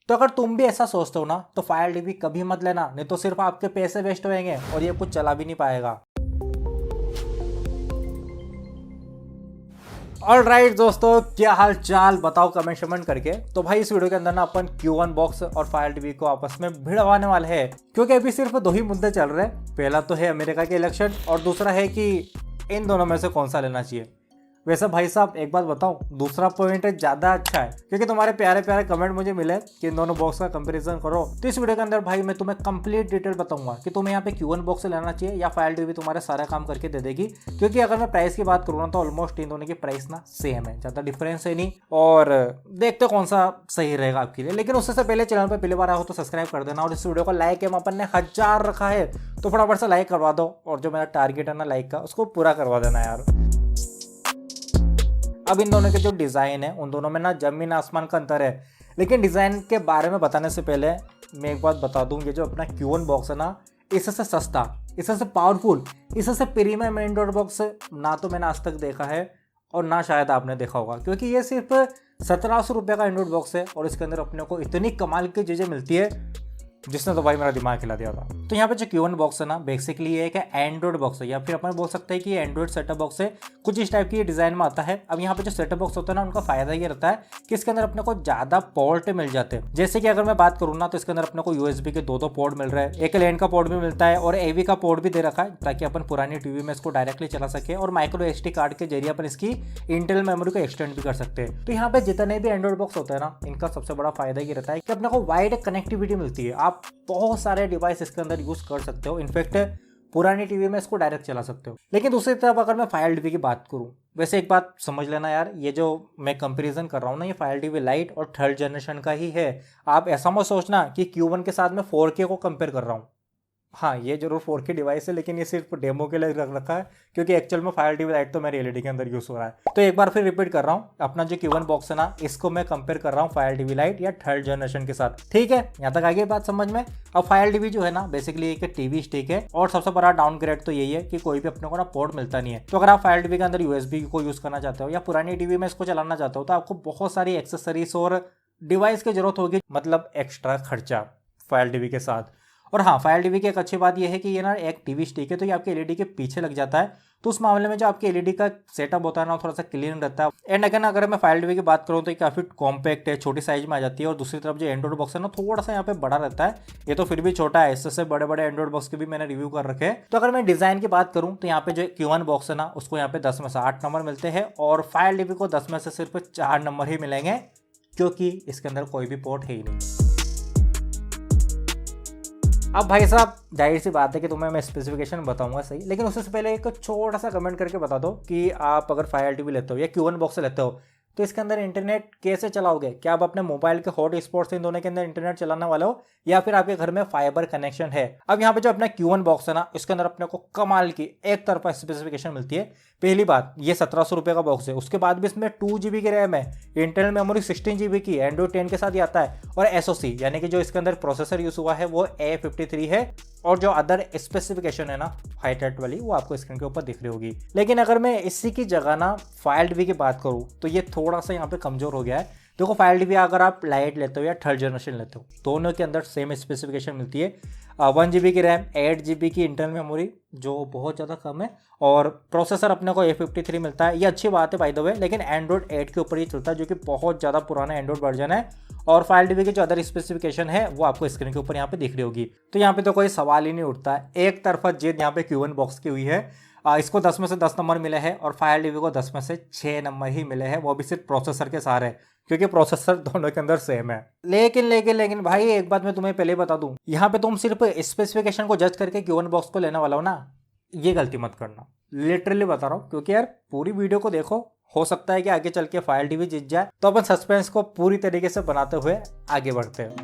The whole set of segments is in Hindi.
तो अगर तुम भी ऐसा सोचते हो ना तो फायर टीवी कभी मत लेना, नहीं तो सिर्फ आपके पैसे वेस्ट होंगे और ये कुछ चला भी नहीं पाएगा। ऑल राइट दोस्तों, क्या हाल चाल बताओ कमेंट शमेंट करके। तो भाई इस वीडियो के अंदर ना अपन Q1 बॉक्स और फायर टीवी को आपस में भिड़वाने वाले हैं, क्योंकि अभी सिर्फ दो ही मुद्दे चल रहे हैं। पहला तो है अमेरिका के इलेक्शन और दूसरा है कि इन दोनों में से कौन सा लेना चाहिए। वैसे भाई साहब एक बात बताओ, दूसरा पॉइंट ज़्यादा अच्छा है क्योंकि तुम्हारे प्यारे प्यारे कमेंट मुझे मिले कि इन दोनों बॉक्स का कंपैरिजन करो। तो इस वीडियो के अंदर भाई मैं तुम्हें कंप्लीट डिटेल बताऊंगा कि तुम्हें यहाँ पे Q1 बॉक्स से लेना चाहिए या फायर टीवी तुम्हारे सारा काम करके दे देगी। क्योंकि अगर मैं प्राइस की बात करूँ ना तो ऑलमोस्ट इन दोनों की प्राइस ना सेम है, ज़्यादा डिफरेंस है नहीं। और देखते कौन सा सही रहेगा आपके लिए। लेकिन उससे पहले चैनल पर पहली बार आओ तो सब्सक्राइब कर देना और इस वीडियो को लाइक है अपन ने 1000 रखा है तो फटाफट से लाइक करवा दो और जो मेरा टारगेट है ना लाइक का उसको पूरा करवा देना यार। अब इन दोनों के जो डिज़ाइन है उन दोनों में ना जमीन आसमान का अंतर है। लेकिन डिज़ाइन के बारे में बताने से पहले मैं एक बात बता दूं, ये जो अपना Q1 बॉक्स है ना, इससे सस्ता, इससे पावरफुल, इससे प्रीमियम एंड्रॉइड बॉक्स ना तो मैंने आज तक देखा है और ना शायद आपने देखा होगा। क्योंकि ये सिर्फ 1700 रुपये का एंड्रॉइड बॉक्स है और इसके अंदर अपने को इतनी कमाल की चीज़ें मिलती है जिसने तो भाई मेरा दिमाग हिला दिया था। तो यहाँ पे जो Q1 बॉक्स है ना बेसिकली ये एक एंड्रॉइड बॉक्स है या फिर अपन बोल सकते हैं कि ये एंड्रॉइड सेटअप बॉक्स है। कुछ इस टाइप की डिज़ाइन में आता है। अब यहाँ पे जो सेटअप बॉक्स होता है ना उनका फायदा ये रहता है कि इसके अंदर अपने को ज़्यादा पोर्ट मिल जाते हैं। जैसे कि अगर मैं बात करूँ ना तो इसके अंदर अपने को USB के दो पोर्ट मिल रहे हैं, एक लैन का पोर्ट भी मिलता है और AV का पोर्ट भी दे रखा है ताकि अपन पुरानी टीवी में इसको डायरेक्टली चला सके और माइक्रो SD कार्ड के जरिए अपन इसकी इंटरनल मेमोरी को एक्सटेंड भी कर सकते हैं। तो यहाँ पे जितने भी एंड्रॉइड बॉक्स होते हैं ना इनका सबसे बड़ा फायदा ये रहता है कि अपने को वाइड कनेक्टिविटी मिलती है। आप बहुत सारे डिवाइस इसके अंदर यूज कर सकते हो, इनफैक्ट पुरानी टीवी में इसको डायरेक्ट चला सकते हो। लेकिन दूसरी तरफ अगर मैं फायर टीवी की बात करूं, वैसे एक बात समझ लेना यार, ये जो मैं कंपैरिजन कर रहा हूं ना ये फायर टीवी लाइट और थर्ड जनरेशन का ही है। आप ऐसा मत सोचना कि Q1 के साथ मैं 4K को कंपेयर कर रहा हूं। हाँ ये जरूर 4K डिवाइस है लेकिन ये सिर्फ डेमो के लिए रख रखा है क्योंकि एक्चुअल में फायर टीवी लाइट तो मेरी LED के अंदर यूज हो रहा है। तो एक बार फिर रिपीट कर रहा हूँ, अपना जो Q1 बॉक्स है ना इसको मैं कंपेयर कर रहा हूँ फायर टीवी लाइट या थर्ड जनरेशन के साथ। ठीक है, यहाँ तक आ गई बात समझ में। अब फायर टीवी जो है ना बेसिकली एक टीवी स्टिक है और सबसे बड़ा डाउनग्रेड तो यही है कि कोई भी अपने को ना पोर्ट मिलता नहीं है। तो अगर आप फायर टीवी के अंदर USB को यूज करना चाहते हो या पुरानी टीवी में इसको चलाना चाहते हो तो आपको बहुत सारी एक्सेसरीज और डिवाइस की जरूरत होगी, मतलब एक्स्ट्रा खर्चा फायर टीवी के साथ। और हाँ फायर टीवी की एक अच्छी बात यह है कि ये ना एक टीवी स्टिक है तो ये आपके LED के पीछे लग जाता है। तो उस मामले में जो आपके LED का सेटअप होता है ना थोड़ा सा क्लीन रहता है। एंड अगेन अगर मैं फायर टीवी की बात करूँ तो ये काफ़ी कॉम्पैक्ट है, छोटी साइज में आ जाती है। और दूसरी तरफ जो एंड्रॉइड बॉक्स है ना थोड़ा सा यहाँ पे बड़ा रहता है, ये तो फिर भी छोटा है, इससे बड़े बड़े एंड्रॉइड बॉक्स के भी मैंने रिव्यू कर रखे हैं। तो अगर मैं डिज़ाइन की बात करूँ तो यहाँ पे जो Q1 बॉक्स है ना उसको यहाँ पे 10 में से 8 नंबर मिलते हैं और फायर टीवी को 10 में से सिर्फ 4 नंबर ही मिलेंगे क्योंकि इसके अंदर कोई भी पोर्ट है ही नहीं। अब भाई साहब जाहिर सी बात है कि तुम्हें मैं स्पेसिफिकेशन बताऊंगा सही, लेकिन उससे पहले एक छोटा सा कमेंट करके बता दो कि आप अगर फायर टीवी लेते हो या Q1 बॉक्स से लेते हो तो इसके अंदर इंटरनेट कैसे चलाओगे। क्या आप अपने मोबाइल के हॉट स्पॉट से इन दोनों के अंदर इंटरनेट चलाने वाले हो या फिर आपके घर में फाइबर कनेक्शन है। अब यहाँ पे जो अपना Q1 बॉक्स है ना इसके अंदर अपने को कमाल की एक तरफा स्पेसिफिकेशन मिलती है। पहली बात ये 1700 रुपये का बॉक्स है, उसके बाद भी इसमें 2 GB की रैम है, इंटरनल मेमोरी 16 GB की, एंड्रॉइड 10 के साथ ही आता है और SoC यानी कि जो इसके अंदर प्रोसेसर यूज हुआ है वो A53 है और जो अदर स्पेसिफिकेशन है ना हाईटेक वाली वो आपको स्क्रीन के ऊपर दिख रही होगी। लेकिन अगर मैं इसी की जगह ना फायर टीवी की बात करूँ तो ये थोड़ा सा यहाँ पे कमजोर हो गया है। देखो फायर टीवी अगर आप लाइट लेते हो या थर्ड जनरेशन लेते हो दोनों के अंदर सेम स्पेसिफिकेशन मिलती है। 1 GB की रैम, 8 GB की इंटरनल मेमोरी जो बहुत ज़्यादा कम है और प्रोसेसर अपने को A53 मिलता है। ये अच्छी बात है बाय द वे, लेकिन एंड्रॉइड 8 के ऊपर ही चलता है जो कि बहुत ज़्यादा पुराना एंड्रॉइड वर्जन है। और फायर टीवी की जो अदर स्पेसिफिकेशन है वो आपको स्क्रीन के ऊपर यहाँ पे दिख रही होगी। तो यहाँ पे तो कोई सवाल ही नहीं उठता है, एक तरफा जीत यहाँ पे Q1 बॉक्स की हुई है। इसको 10 में से 10 नंबर मिले हैं और फायर टीवी को 10 में से 6 नंबर ही मिले हैं, वो भी सिर्फ प्रोसेसर के सहारे क्योंकि प्रोसेसर दोनों के अंदर सेम है। लेकिन भाई एक बात मैं तुम्हें पहले बता दूं, यहाँ पे तुम सिर्फ स्पेसिफिकेशन को जज करके Q1 बॉक्स को लेने वाला हो ना, ये गलती मत करना, लिटरली बता रहा हूँ। क्योंकि यार पूरी वीडियो को देखो, हो सकता है कि आगे चल के फायर टीवी जीत जाए, तो अपन सस्पेंस को पूरी तरीके से बनाते हुए आगे बढ़ते हैं।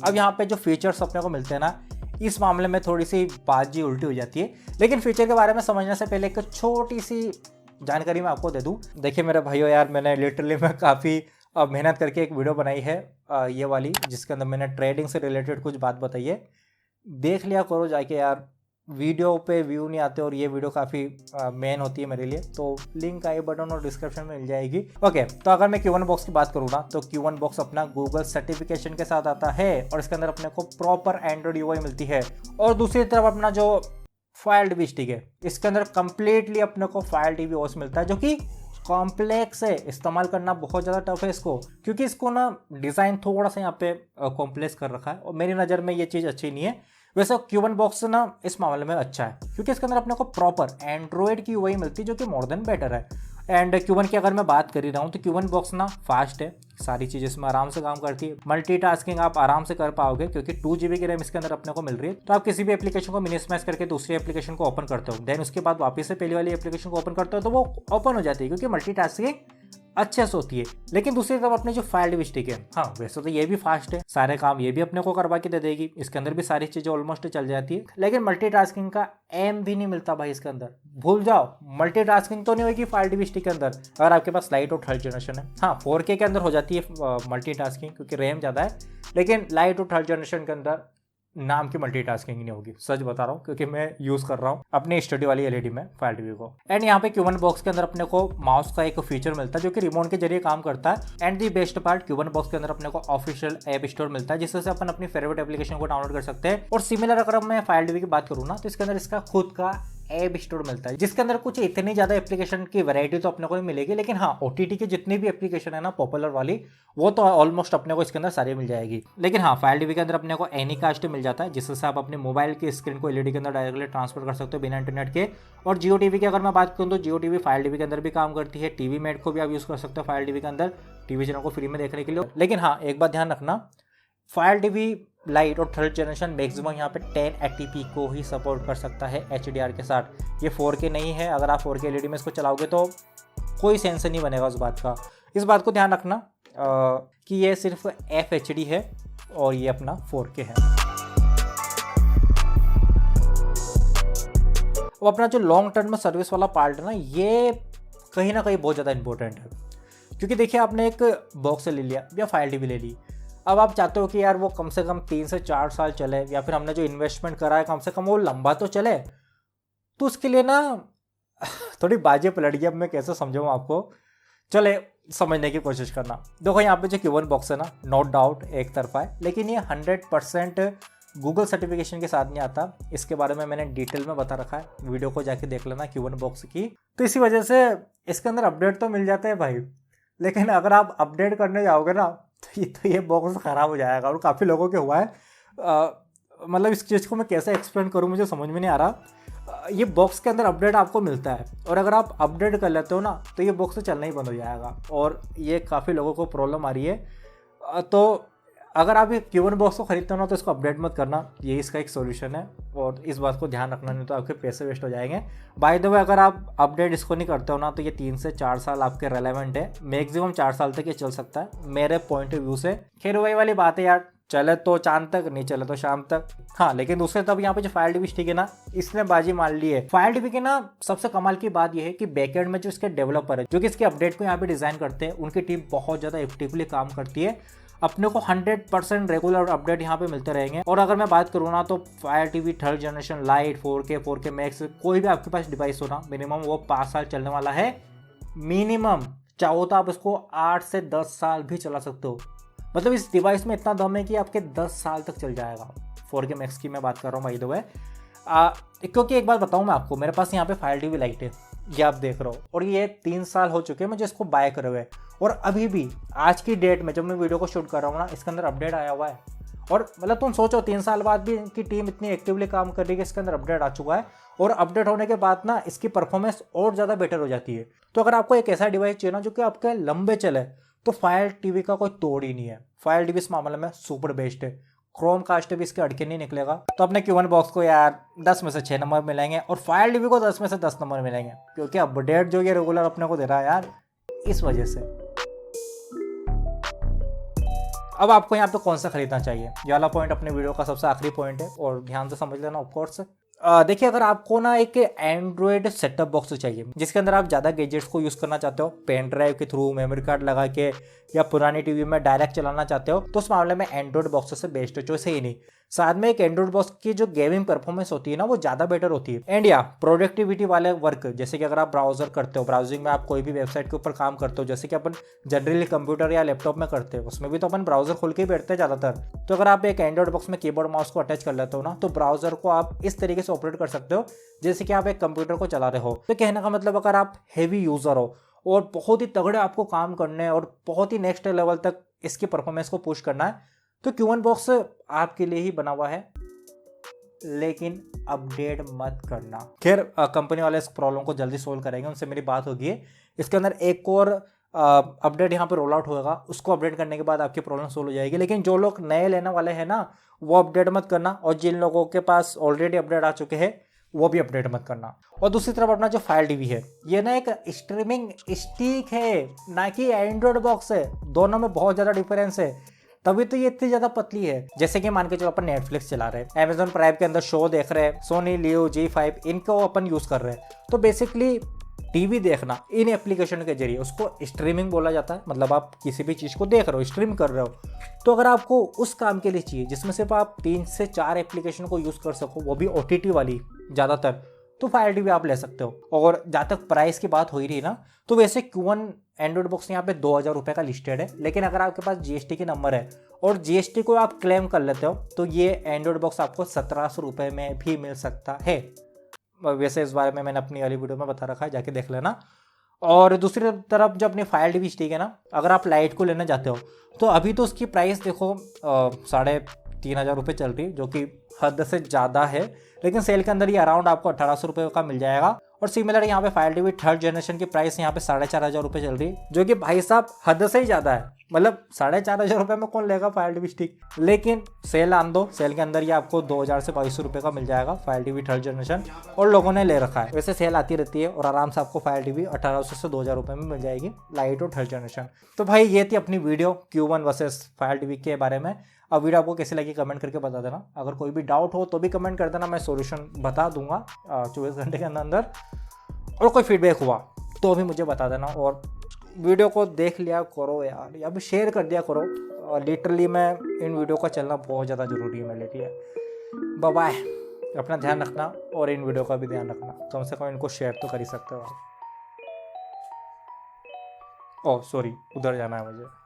अब यहाँ पे जो फीचर्स अपने को मिलते हैं ना इस मामले में थोड़ी सी बाजी उल्टी हो जाती है। लेकिन फीचर के बारे में समझने से पहले एक छोटी सी जानकारी मैं आपको दे दूं। देखिए मेरे भाइयों यार, मैंने लिटरली मैं काफ़ी मेहनत करके एक वीडियो बनाई है ये वाली, जिसके अंदर मैंने ट्रेडिंग से रिलेटेड कुछ बात बताई है। देख लिया करो जाके यार, वीडियो पे व्यू नहीं आते और ये वीडियो काफ़ी मेन होती है मेरे लिए, तो लिंक आई बटन और डिस्क्रिप्शन में मिल जाएगी। ओके, तो अगर मैं Q1 बॉक्स की बात करूँ ना, तो Q1 बॉक्स अपना गूगल सर्टिफिकेशन के साथ आता है और इसके अंदर अपने को प्रॉपर एंड्रॉइड यूआई मिलती है। और दूसरी तरफ अपना जो फायर डीबी स्टिक है, इसके अंदर कंप्लीटली अपने को फायर डीबी ओएस मिलता है, जो कि कॉम्प्लेक्स है, इस्तेमाल करना बहुत ज़्यादा टफ है इसको, क्योंकि इसको ना डिज़ाइन थोड़ा सा यहाँ पे कॉम्प्लेक्स कर रखा है और मेरी नज़र में ये चीज़ अच्छी नहीं है। वैसे Q1 बॉक्स ना इस मामले में अच्छा है, क्योंकि इसके अंदर अपने को प्रॉपर एंड्रॉयड की यूआई मिलती है, जो कि मोर देन बेटर है। एंड Q1 की अगर मैं बात कर ही रहा हूँ तो Q1 बॉक्स ना फास्ट है, सारी चीज़ें इसमें आराम से काम करती है, मल्टीटास्किंग आप आराम से कर पाओगे, क्योंकि 2 GB की रैम इसके अंदर अपने को मिल रही है। तो आप किसी भी एप्लीकेशन को मिनी स्मैश करके दूसरी एप्लीकेशन को ओपन करते हो, देन उसके बाद वापस से पहली वाली एप्लीकेशन को ओपन करते हो, तो वो ओपन हो जाती है, क्योंकि मल्टीटास्किंग अच्छे से होती है। लेकिन दूसरी तरफ अपने जो फायर डीबी स्टिक है, हाँ वैसे तो ये भी फास्ट है, सारे काम ये भी अपने को करवा के दे देगी, इसके अंदर भी सारी चीजें ऑलमोस्ट चल जाती है, लेकिन मल्टीटास्किंग का एम भी नहीं मिलता भाई इसके अंदर। भूल जाओ, मल्टीटास्किंग तो नहीं होगी फायर डीबी स्टिक के अंदर अगर आपके पास लाइट और थर्ड जनरेशन है। हाँ 4K के अंदर हो जाती है मल्टीटास्किंग, क्योंकि रैम ज़्यादा है, लेकिन लाइट और थर्ड जनरेशन के अंदर नाम की मल्टीटास्किंग नहीं होगी, सच बता रहा हूँ, क्योंकि मैं यूज कर रहा हूँ अपनी स्टडी वाली एलईडी में फायर टीवी को। एंड यहाँ पे Q1 बॉक्स के अंदर अपने को माउस का एक फीचर मिलता है, जो कि रिमोट के जरिए काम करता है। And the best part, Q1 box के अंदर अपने को ऑफिशियल ऐप स्टोर मिलता है, जिससे अपन अपनी फेवरेट एप्लीकेशन को डाउनलोड कर सकते हैं। और सिमिलर अगर मैं फायर टीवी की बात करूँ ना, तो इसके अंदर इसका खुद का ऐप स्टोर मिलता है, जिसके अंदर कुछ इतनी ज़्यादा एप्लीकेशन की वैरायटी तो अपने को नहीं मिलेगी, लेकिन हाँ OTT की जितनी भी एप्लीकेशन है ना पॉपुलर वाली, वो तो ऑलमोस्ट अपने को इसके अंदर सारी मिल जाएगी। लेकिन हाँ फायर टीवी के अंदर अपने को एनीकास्ट मिल जाता है, जिससे आप अपने मोबाइल की स्क्रीन को एलईडी के अंदर डायरेक्टली ट्रांसफर कर सकते हो बिना इंटरनेट के। और जियो टीवी की अगर मैं बात करूँ, तो जियो टीवी फायर टीवी के अंदर भी काम करती है, टीवी मेट को भी आप यूज़ कर सकते हो फायर टीवी के अंदर, टीवी चैनल को फ्री में देखने के लिए। लेकिन हाँ एक बात ध्यान रखना, फायर टीवी लाइट और थर्ड जनरेशन मैक्सिमम यहाँ पे 1080p को ही सपोर्ट कर सकता है HDR के साथ, ये 4K नहीं है। अगर आप 4K एलईडी में इसको चलाओगे तो कोई सेंस नहीं बनेगा उस बात का, इस बात को ध्यान रखना कि ये सिर्फ FHD है और ये अपना 4K है। अब अपना जो लॉन्ग टर्म में सर्विस वाला पार्ट है ना, ये कहीं ना कहीं बहुत ज़्यादा इंपॉर्टेंट है, क्योंकि देखिए आपने एक बॉक्स ले लिया या फायर टीवी ले ली, अब आप चाहते हो कि यार वो कम से कम 3 से 4 साल चले, या फिर हमने जो इन्वेस्टमेंट करा है कम से कम वो लंबा तो चले, तो उसके लिए ना थोड़ी बाजी पलट गई। अब मैं कैसे समझाऊँ आपको, चले समझने की कोशिश करना। देखो यहाँ पे जो Q1 बॉक्स है ना, नो डाउट एक तरफा है, लेकिन ये 100% गूगल सर्टिफिकेशन के साथ नहीं आता। इसके बारे में मैंने डिटेल में बता रखा है, वीडियो को जाके देख लेना Q1 बॉक्स की। तो इसी वजह से इसके अंदर अपडेट तो मिल जाते हैं भाई, लेकिन अगर आप अपडेट करने जाओगे ना, तो ये बॉक्स ख़राब हो जाएगा। और काफ़ी लोगों के हुआ है, मतलब इस चीज़ को मैं कैसे एक्सप्लेन करूँ मुझे समझ में नहीं आ रहा। ये बॉक्स के अंदर अपडेट आपको मिलता है, और अगर आप अपडेट कर लेते हो ना, तो ये बॉक्स चलना ही बंद हो जाएगा, और ये काफ़ी लोगों को प्रॉब्लम आ रही है। तो अगर आप ये Q1 बॉक्स को खरीदते हो ना, तो इसको अपडेट मत करना, ये इसका एक सोल्यूशन है, और इस बात को ध्यान रखना, नहीं तो आपके पैसे वेस्ट हो जाएंगे। बाय द वे अगर आप अपडेट इसको नहीं करते हो ना, तो ये 3 से 4 साल आपके रेलेवेंट है, मैक्सिमम 4 साल तक ये चल सकता है मेरे पॉइंट ऑफ व्यू से। खैर वही वाली बात है यार, चले तो चांद तक, नहीं चले तो शाम तक। हाँ लेकिन दूसरे तब यहाँ पे जो फायर टीवी स्टिक है ना, इसने बाजी मान ली है। फायर टीवी की ना सबसे कमाल की बात यह है कि बैकएंड में जो इसके डेवलपर है, जो कि इसके अपडेट को यहाँ पे डिजाइन करते हैं, उनकी टीम बहुत ज़्यादा एक्टिवली काम करती है। अपने को 100% रेगुलर अपडेट यहाँ पे मिलते रहेंगे। और अगर मैं बात करूँ ना, तो fire TV third generation light 4K max कोई भी आपके पास डिवाइस हो ना, मिनिमम वो 5 साल चलने वाला है मिनिमम। चाहो तो आप उसको 8 से 10 साल भी चला सकते हो, मतलब इस डिवाइस में इतना दम है कि आपके 10 साल तक चल जाएगा। 4K मैक्स की मैं बात कर रहा हूँ बाय द वे। क्योंकि एक बात बताऊँ मैं आपको, मेरे पास यहाँ पे फायर टीवी लाइट है, ये आप देख रहे हो, और ये 3 साल हो चुके हैं मुझे इसको बाय करे हुए, और अभी भी आज की डेट में जब मैं वीडियो को शूट कर रहा हूँ ना, इसके अंदर अपडेट आया हुआ है। और मतलब तुम सोचो 3 साल बाद भी इनकी टीम इतनी एक्टिवली काम कर रही है कि इसके अंदर अपडेट आ चुका है, और अपडेट होने के बाद ना इसकी परफॉर्मेंस और ज़्यादा बेटर हो जाती है। तो अगर आपको एक ऐसा डिवाइस चाहिए ना जो कि आपके लंबे चले, तो फायर टीवी का कोई तोड़ ही नहीं है। फायर टीवी इस मामले में सुपर बेस्ट है, क्रोम कास्ट भी इसके अड़के नहीं निकलेगा। तो अपने Q1 बॉक्स को यार 10 में से 6 नंबर मिलेंगे, और फायर टीवी को 10 में से 10 नंबर मिलेंगे, क्योंकि अपडेट जो ये रेगुलर अपने को दे रहा है यार, इस वजह से। अब आपको यहाँ पे कौन सा खरीदना चाहिए, ये वाला पॉइंट अपने वीडियो का सबसे आखिरी पॉइंट है, और ध्यान से समझ लेना ऑफकोर्स। देखिए अगर आपको ना एक एंड्रॉयड सेटअप बॉक्स चाहिए, जिसके अंदर आप ज़्यादा गैजेट्स को यूज़ करना चाहते हो, पेन ड्राइव के थ्रू मेमोरी कार्ड लगा के, या पुरानी टीवी में डायरेक्ट चलाना चाहते हो, तो उस मामले में एंड्रॉयड बॉक्स से बेस्ट चॉइस है ही नहीं। साथ में एक एंड्रॉइड बॉक्स की जो गेमिंग परफॉर्मेंस होती है ना वो ज़्यादा बेटर होती है। एंड या प्रोडक्टिविटी वाले वर्क, जैसे कि अगर आप ब्राउजर करते हो, ब्राउजिंग में आप कोई भी वेबसाइट के ऊपर काम करते हो, जैसे कि अपन जनरली कंप्यूटर या लैपटॉप में करते हो, उसमें भी तो अपन ब्राउजर खोल के ही बैठते हैं ज़्यादातर। तो अगर आप एक एंड्रॉइड बॉक्स में कीबोर्ड माउस को अटैच कर लेते हो ना, तो ब्राउजर को आप इस तरीके से ऑपरेट कर सकते हो जैसे कि आप एक कंप्यूटर को चला रहे हो। तो कहने का मतलब अगर आप हैवी यूज़र हो और बहुत ही तगड़े आपको काम करने हैं और बहुत ही नेक्स्ट लेवल तक इसकी परफॉर्मेंस को पुश करना है, तो Q1 बॉक्स आपके लिए ही बना हुआ है। लेकिन अपडेट मत करना। खैर कंपनी वाले इस प्रॉब्लम को जल्दी सोल्व करेंगे, उनसे मेरी बात होगी। इसके अंदर एक और अपडेट यहाँ पे रोल आउट होगा, उसको अपडेट करने के बाद आपकी प्रॉब्लम सोल्व हो जाएगी। लेकिन जो लोग नए लेने वाले हैं ना, वो अपडेट मत करना, और जिन लोगों के पास ऑलरेडी अपडेट आ चुके हैं वो भी अपडेट मत करना। और दूसरी तरफ अपना जो फायर टीवी है, ये ना एक स्ट्रीमिंग स्टिक है, ना कि एंड्रॉइड बॉक्स है। दोनों में बहुत ज़्यादा डिफरेंस है, तभी तो ये इतनी ज़्यादा पतली है। जैसे कि मान के चलो अपन नेटफ्लिक्स चला रहे हैं, अमेजॉन प्राइम के अंदर शो देख रहे हैं, सोनी लियो G5 इनको अपन यूज़ कर रहे हैं। तो बेसिकली टीवी देखना इन एप्लीकेशन के जरिए उसको स्ट्रीमिंग बोला जाता है। मतलब आप किसी भी चीज़ को देख रहे हो, स्ट्रीम कर रहे हो। तो अगर आपको उस काम के लिए चाहिए जिसमें सिर्फ आप 3 से 4 एप्लीकेशन को यूज़ कर सको, वो भी OTT वाली ज़्यादातर, तो फायर टीवी आप ले सकते हो। और जहाँ तक प्राइस की बात हो ही रही ना, तो वैसे Q1 एंड्रॉइड बॉक्स यहाँ पे 2000 रुपये का लिस्टेड है। लेकिन अगर आपके पास GST की नंबर है और GST को आप क्लेम कर लेते हो, तो ये एंड्रॉइड बॉक्स आपको 1700 रुपये में भी मिल सकता है। वैसे इस बारे में मैंने अपनी वाली वीडियो में बता रखा है, जाके देख लेना। और दूसरी तरफ जो अपनी फायर टीवी स्टिक है ना, अगर आप लाइट को लेना चाहते हो, तो अभी तो उसकी प्राइस देखो 3500 रुपये चल रही, जो कि हद से ज़्यादा है। लेकिन सेल के अंदर ये अराउंड आपको 1800 रुपये का मिल जाएगा। और सिमिलर यहाँ पे फायर टीवी 3rd जनरेशन की प्राइस यहाँ पे 4500 रुपये चल रही, जो कि भाई साहब हद से ही ज़्यादा है। मतलब 4500 रुपये में कौन लेगा फायर टीवी स्टिक। लेकिन सेल आन दो, सेल के अंदर ये आपको 2000 से 2200 रुपये का मिल जाएगा फायर टीवी 3rd जनरेशन, और लोगों ने ले रखा है। वैसे सेल आती रहती है और आराम से आपको फायर टीवी 1800 से 2000 रुपये में मिल जाएगी, लाइट और 3rd जनरेशन। तो भाई ये थी अपनी video Q1 versus fire TV के बारे में। अब वीडियो आपको कैसी लगी कमेंट करके बता देना। अगर कोई भी डाउट हो तो भी कमेंट कर देना, मैं सॉल्यूशन बता दूंगा 24 घंटे के अंदर। और कोई फीडबैक हुआ तो भी मुझे बता देना। और वीडियो को देख लिया करो यार, या भी शेयर कर दिया करो। और लिटरली मैं इन वीडियो का चलना बहुत ज़्यादा ज़रूरी है मेरे लिए। बाय बाय, अपना ध्यान रखना और इन वीडियो का भी ध्यान रखना। कम से कम इनको शेयर तो कर ही सकते हो। ओह सॉरी, उधर जाना है मुझे।